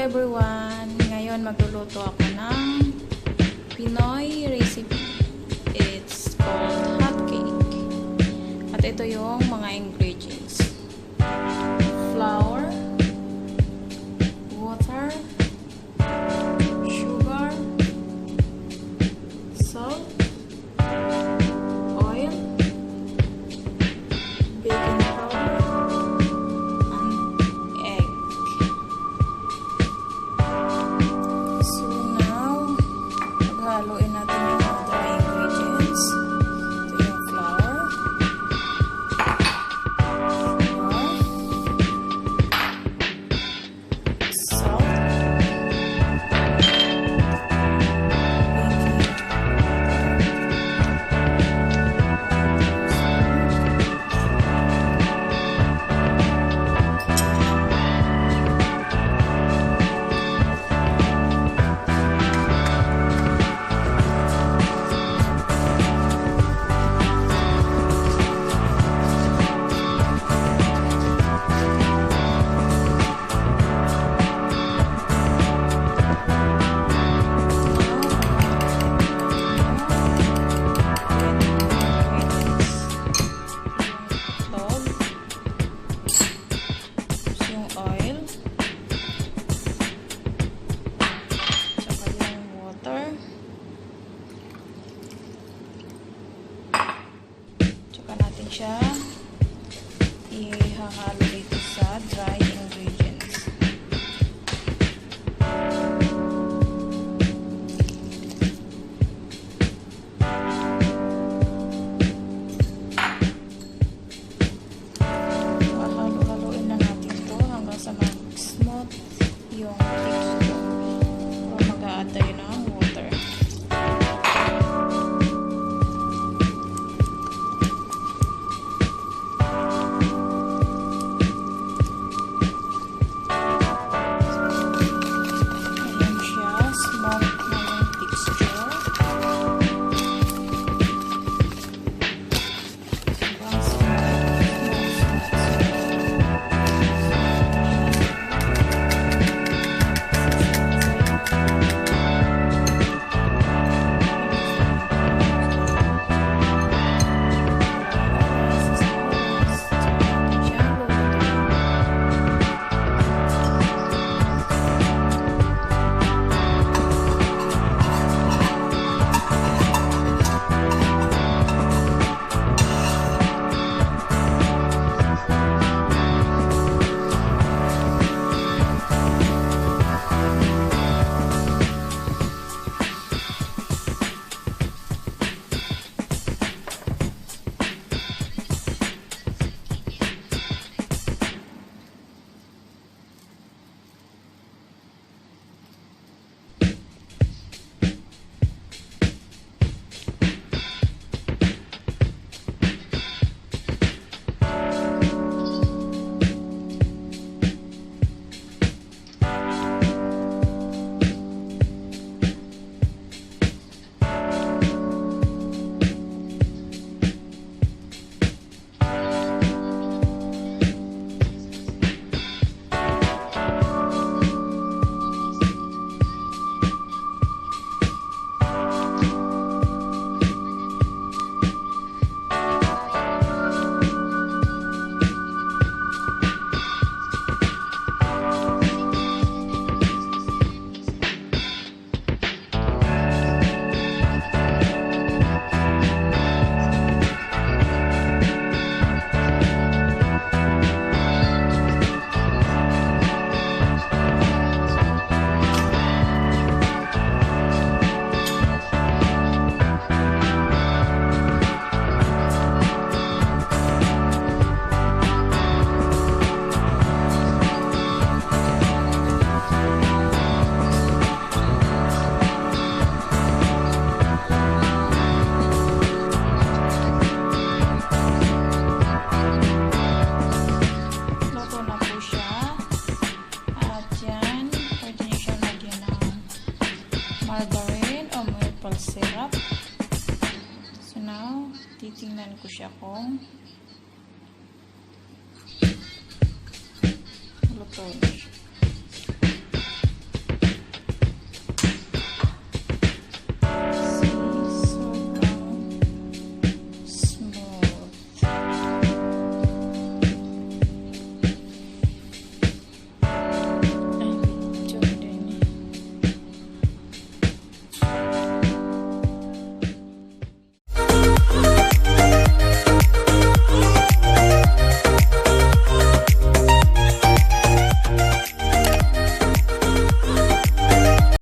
everyone! Ngayon magluluto ako ng Pinoy recipe. It's called HOTCAKE. At ito yung mga ingredients. Flour, water, sugar, salt, oil, baking powder, and egg. So now, paghaluin natin yung mga dry ingredients. Ito yung flour, salt, siya ihahalo dito sa dry ingredients. Halo-haloin na natin ito hanggang sa mag-smooth yung texture. O mag-a-add tayo ng water. Syrup. So now, titingnan ko siya kung luto na siya.